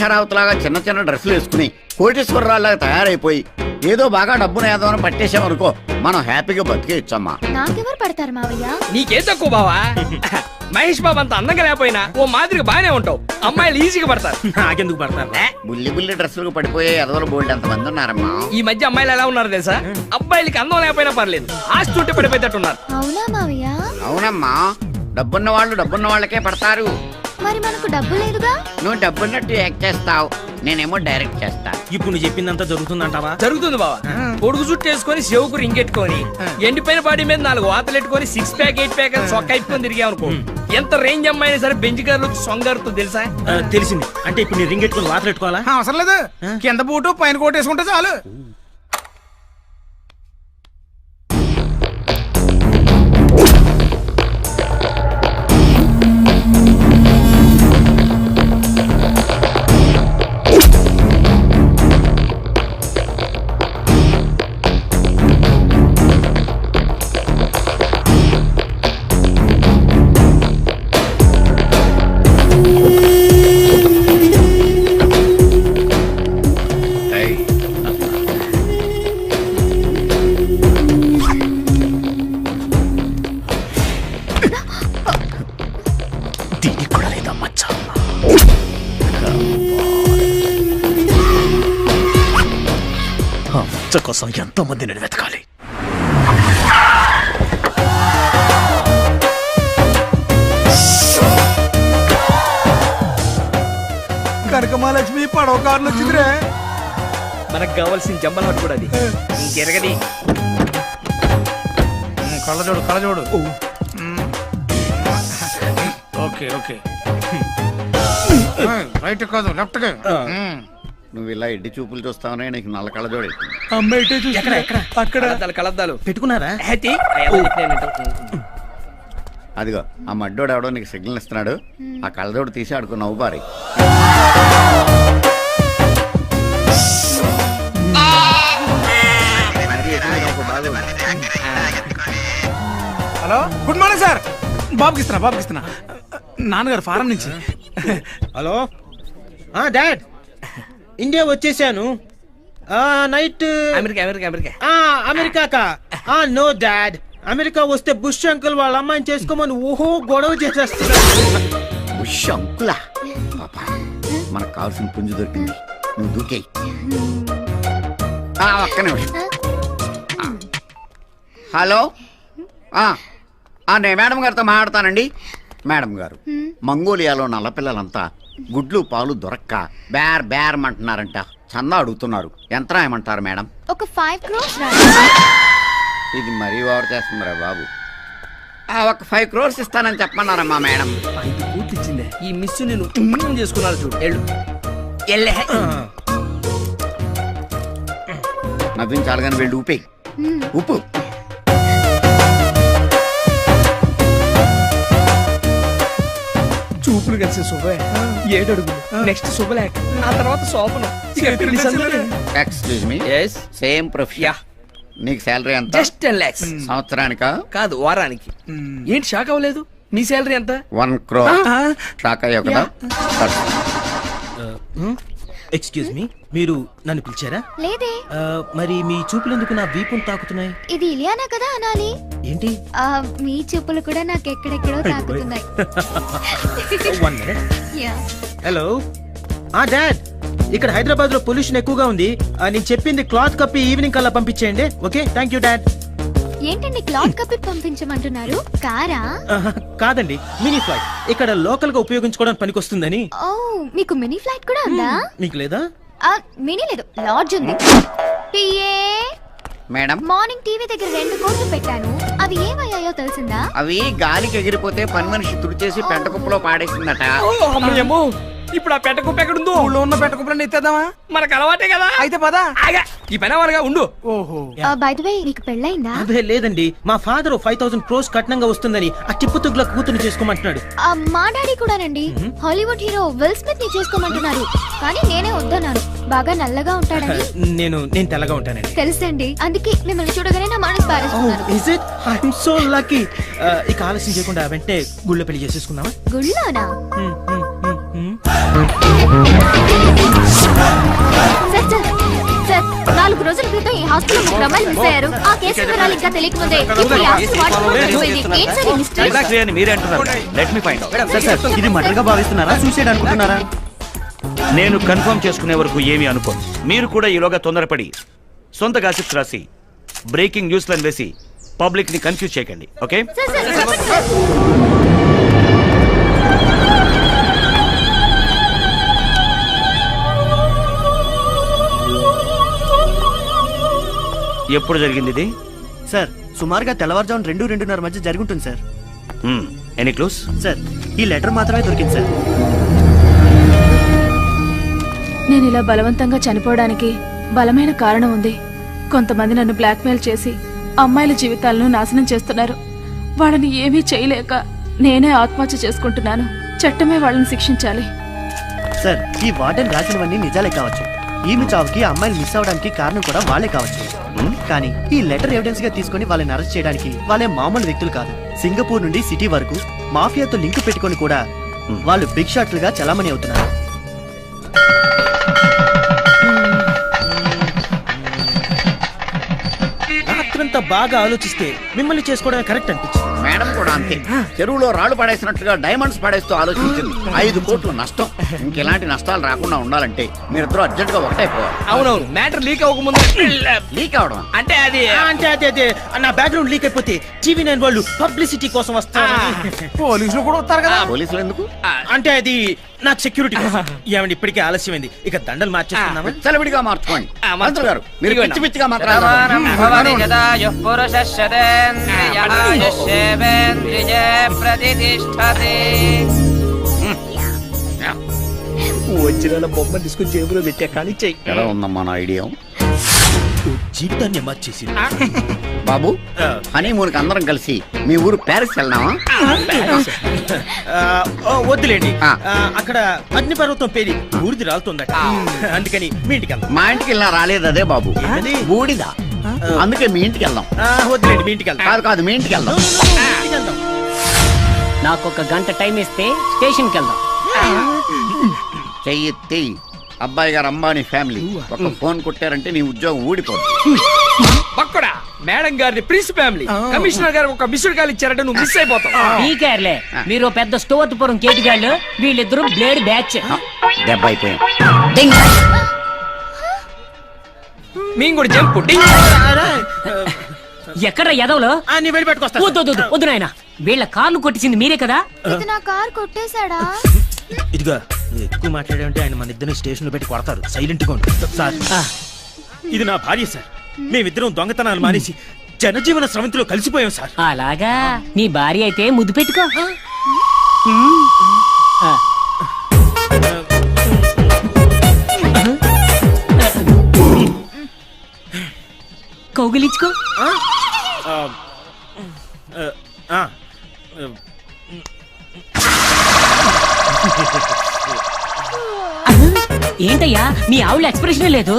షరావత్ లాగా చిన్న చిన్న డ్రెస్సులు వేసుకుని కోటేశ్వరరావులాగా తయారైపోయి ఏదో బాగా డబ్బును ఏదో పట్టేసామనుకో మనం హ్యాపీగా బతికేయచ్చమ్మా. నాకెవరు పడతారు మావయ్య? నీకేం తక్కువ బావా? మహేష్ బాబు అంత అందంగా లేకపోయినా ఓ మాదిరిగా బాగానే ఉంటావు. అమ్మాయిలు ఈజీగా పడతారు. నాకెందుకు పడతారు? బుల్లి బుల్లి డ్రెస్సులకు పడిపోయే ఎదవలు బోల్డ్ ఎంతమంది ఉన్నారమ్మా. ఈ మధ్య అమ్మాయిలు ఎలా ఉన్నారు తెలుసా? అబ్బాయిలకి అందం లేకపోయినా పర్లేదు, ఆస్తి ఉంటే పడిపోయేటట్టున్నారు. అవునా మావయ్య? అవునమ్మా, డబ్బున్న వాళ్ళు డబ్బున్న వాళ్ళకే పడతారు. మరి మనకు డబ్బు లేదుగా. నువ్వు డబ్బున్నట్టు యాక్ట్ చేస్తావు, నేనేమో డైరెక్ట్ చేస్తా. ఇప్పుడు నువ్వు చెప్పిందంతా జరుగుతుందంటావా? జరుగుతుంది బావా. పొడుగు చుట్టూ వేసుకొని చెవుకు రింగెట్టుకొని ఎండిపోయిన బాడీ మీద 4 వాతలు ఎట్టుకొని 6 ప్యాక్ 8 ప్యాక్ సొక్క అయిపోయి తిరిగామనుకో, ఎంత రేంజ్ అమ్మాయినా సరే బెంచ్ గారు సొంగారుతో తెలుసా? తెలిసింది. అంటే ఇప్పుడు నీ రింగ్ ఎట్టుకుని వాతలు పెట్టుకోవాలా? అవసరం లేదు, కింద బూటు పైన కోట్ వేసుకుంటే చాలు. కోసం ఎంతో మంది నేను వెతకాలి. కనకమహాలక్ష్మి పడవ కార్లు వచ్చిందిరే. మనకు కావాల్సిన జంబల్ హట్ కూడా అది ఇంకెరగది. కళ్ళజోడు కళ్ళజోడు. ఓకే ఓకే, రైట్ కాదు లెఫ్ట్. నువ్వు ఇలా ఎడ్డి చూపులు చూస్తావనే నీకు నల్ల కళ్ళజోడు అక్కడ కలద్దాలు పెట్టుకున్నారా? అదిగో ఆ మడ్డోడు ఎవడో నీకు సిగ్నల్ ఇస్తున్నాడు, ఆ కళ్ళజోడు తీసి ఆడుకో నవ్వు బారి. Hello, good morning sir. బాబుకి ఇస్తున్నా నాన్నగారు ఫారం నుంచి. హలో డాడ్, ఇండియా వచ్చేసాను. Night America. No dad, America వస్తే బుష్ అంకుల్ వాళ్ళ అమ్మాయిని చేసుకోమని ఓహో గొడవ చేసేస్తున్నాడు. బుష్ అంకులా? మనకు కావాల్సిన పుంజు దొరికింది, నువ్వు దూకేయి. ఒక్క నిమిషం. హలో, నేను మేడం గారితో మాట్లాడతానండి. మేడం గారు, మంగోలియాలో నల్లపిల్లలంతా గుడ్లు పాలు దొరక్క బేరమంటున్నారంట. చందా అడుగుతున్నారు, ఎంత రాయమంటారు మేడం? ఒక 5 crores. ఇది మరీ ఓవర్ చేస్తుందిరా బాబు. ఒక 5 crores ఇస్తానని చెప్పమన్నారమ్మా మేడం. 5 కోట్లు ఇచ్చిందే ఈ మిస్. నేను చేసుకున్నాను చూడు. ఎల్లే నవ్వించాలి కానీ వెళ్ళి ఊపే ఉప్పు. చూపులు కలిసి శుభ 7 అడుగులు, నెక్స్ట్ శుభలేఖ, ఆ తర్వాత శోభనం. Excuse me, same profession. నీకు శాలరీ ఎంత? Just 10 lakhs. సంవత్సరానికా? కాదు, వారానికి. ఏంటి షాక్ అవ్వలేదు? మీ శాలరీ ఎంత? 1 crore. షాక్ అయ్యావు కదా? ఎక్స్క్యూజ్ మీ, మీరు నన్ను పిలిచారా? లేదే. మరి మీ చూపులు ఎందుకు నా వీపును తాకుతున్నాయి? ఇది ఇలియానా కదా అనాలి. ఏంటి? మీ చూపులు కూడా నాకు ఎక్కడెక్కడో తాకుతున్నాయి. హలో డాడ్, ఇక్కడ హైదరాబాద్ లో పొల్యూషన్ ఎక్కువగా ఉంది. నేను చెప్పింది క్లాత్ కప్పి ఈవినింగ్ కల్లా పంపించేయండి. Okay, thank you dad. ఏంటండి క్లాత్ కప్పి పంపించమంటున్నారు? కారా? కాదండి, మినీ ఫ్లైట్. ఇక్కడ లోకల్ గా ఉపయోగించుకోవడానికి పనికొస్తుందని. ఓ, మీకు మినీ ఫ్లైట్ కూడా ఉందా? మీకు లేదా? మినీ లేదు, లాడ్జ్ ఉంది. మేడం, మార్నింగ్ టీవీ దగ్గర 2 కోట్లు పెట్టాను, అవి ఏమయ్యాయో తెలిసిందా? అవి గాలికి ఎగిరిపోతే పని మనిషి తుడిచేసి పెంట కుప్పలో పాడేసిందట. ఇప్పుడు ఆ పెట్ట కుప్ప ఎక్కడుందో? ఊళ్ళో ఉన్న పెట్ట కుప్పలన్నీ ఎత్తేద్దామా? మనకు అలవాటే కదా. అయితే పదా. ఈ పని వాళ్ళగా ఉండు. ఓహో, బై ది వే, నీకు పెళ్ళైందా? అదే లేదండి, మా ఫాదర్ 5,000 crores కట్నంగా వస్తుందని ఆ టిప్పు తుగ్గుల కూతురు చేసుకోమంటున్నాడు. మా డాడీ కూడానండి, హాలీవుడ్ హీరో విల్ స్మిత్ ని చేసుకోమంటున్నారు. కానీ నేనే వద్దన్నాను, బాగా నల్లగా ఉంటాడని. నేను తెల్లగా ఉంటానండి. తెలుసండి, అందుకే మిమ్మల్ని చూడగానే నా మనసు పారేస్తున్నాను. Is it? I'm so lucky. ఇక ఆలస్యం చేయకుండా వెంటనే గుళ్ళో పెళ్లి చేసేసుకుందామా? గుళ్ళోనా? Hmm. రోజుల క్రితం ఈ హాస్పిటల్ 3 అమ్మాయిలు మిస్ అయ్యారు. ఆ కేసు వివరాలు ఇంకా తెలియకముందే ఇప్పుడు ఈ ఆఫీస్ వాటర్ అయిపోయింది. ఏంటి సార్ ఈ మిస్టరీ? ఎగ్జాక్ట్లీ అని మీరే అంటున్నారు. Let me find out. Sir ఇది మర్డర్ గా భావిస్తున్నారా, సూసైడ్ అనుకుంటున్నారా? నేను కన్ఫర్మ్ చేసుకునే వరకు ఏమీ అనుకోను. మీరు కూడా ఈలోగా తొందరపడి సొంత గాసిప్స్ రాసి బ్రేకింగ్ న్యూస్ లను వేసి పబ్లిక్ ని కన్ఫ్యూజ్ చేయకండి. ఓకే? సార్ సార్ చెప్పండి సార్. ఎప్పుడు జరిగింది ఇది? సార్ సుమారుగా తెల్లవారుజామున 2-2:30 మధ్య జరుగుతుంది సార్. Any clues? సార్ ఈ లెటర్ మాత్రమే దొరికింది సార్. నేను ఇలా బలవంతంగా చనిపోవడానికి బలమైన కారణం ఉంది. కొంతమంది నన్ను బ్లాక్మెయిల్ చేసి అమ్మాయిల జీవితాలను నాశనం చేస్తున్నారు. వాళ్ళని ఏమీ చేయలేక నేనే ఆత్మహత్య చేసుకుంటున్నాను. చట్టమే వాళ్ళని శిక్షించాలి. సార్ ఈ వార్డెన్ రాసినవన్నీ నిజాలే కావచ్చు. ఈమె చావుకి ఆ అమ్మాయిలు మిస్ అవడానికి కారణం కూడా వాళ్ళే కావచ్చు. కానీ ఈ లెటర్ ఎవిడెన్స్ గా తీసుకొని వాళ్ళని అరెస్ట్ చేయడానికి వాళ్ళే మామూలు వ్యక్తులు కాదు. సింగపూర్ నుండి సిటీ వరకు మాఫియాతో లింక్ పెట్టుకొని కూడా వాళ్ళు బిగ్ షాట్లుగా చలామణి అవుతున్నారు. రాత్రంతా బాగా ఆలోచిస్తే మిమ్మల్ని చేసుకోవడమే కరెక్ట్ అనిపించింది. మేడం కూడా అంతే. చెరువులో రాళ్ళు పడేసినట్టుగా డైమండ్స్ పడేస్తూ ఆలోచించింది. 5 కోట్లు నష్టం. ఇంకెలాంటి నష్టాలు రాకుండా ఉండాలంటే మీరిద్దరూ అర్జెంట్ గా ఒకటైపోవాలి. అవునవును, మ్యాటర్ లీక్ అవ్వకముందు లీక్ అవడం అంటే అది అదే నా బ్యాక్గ్రౌండ్ లీక్ అయిపోతే టీవీ9 వాళ్ళు పబ్లిసిటీ కోసం వస్తారు. పోలీసులు కూడా వస్తారు కదా. పోలీసులు ఎందుకు? అంటే అది నాకు సెక్యూరిటీ ఏమండి, ఇప్పటికే ఆలస్యమైంది. ఇక దండలు మార్చేస్తున్నామా? సెలవిడిగా మార్చుకోండి. మంత్రి గారు మీరు ఇదిగోండి. పిచ్చి పిచ్చిగా మాట్లాడారు. వచ్చిన బొమ్మ తీసుకుని జేబులో పెట్టా కానీ చెయ్యి. ఎలా ఉందమ్మా నా ఐడియా? జీవితాన్ని మార్చేసి బాబు, హనీమూన్కి అందరం కలిసి మీ ఊరు ప్యారిస్ వెళ్దామా? వద్దులేండి. ఆ. అక్కడ అగ్నిపర్వతం పేరి ఊరిది రాలుతుందట. అందుకని మీ ఇంటికి వెళ్దాం. మా ఇంటికి వెళ్ళినా రాలేదు అదే బాబు, ఏంది? బూడిద. అందుకే మీ ఇంటికి వెళ్దాం. వద్దులేండి, మీ ఇంటికి వెళ్దాం. కాదు కాదు, మీ ఇంటికి వెళ్దాం. ఇంటికి వెళ్దాం. నాకు 1 గంట టైం ఇస్తే స్టేషన్కి వెళ్దాం. చెయ్యి అబ్బాయి గారు అంబానీ ఫ్యామిలీ ఒక ఫోన్ కొట్టారంటే నీ ఉద్యోగం ఊడిపోతుంది. పక్కడా మేడం గారిని ప్రిన్స్ ఫ్యామిలీ కమిషనర్ గారు ఒక మిస్డ్ కాల్ ఇచ్చారంటే నువ్వు మిస్ అయిపోతావు. పీకేర్లే, మీరు పెద్ద స్టోర్పురం కేటుగాళ్ళు, వీళ్ళిద్దరూ బ్లేడ్ బ్యాచ్. దెబ్బ అయిపోయాం. మేము కూడా జంపు ఎక్కడ ఎదవలో నీ వెళ్ళి పెట్టుకొస్తా. వద్దు నాయన, వీళ్ళ కార్లు కొట్టించింది మీరే కదా. ఇది నా కార్ కొట్టేశాడా? ఇదిగా ఎక్కువ మాట్లాడామంటే ఆయన మన ఇద్దరిని స్టేషన్ లో పెట్టి కొడతారు. సైలెంట్ గా ఉండు. సార్ ఇది నా భార్య సార్. మేమిద్దరం దొంగతనాలు మానేసి జనజీవన స్రవంతిలో కలిసిపోయాం సార్. అలాగా, నీ భార్య అయితే ముద్దు పెట్టుకో. కౌగిలించుకో. ఏంటయ్యా, మీ ఆవిడ ఎక్స్ప్రెషన్ లేదు.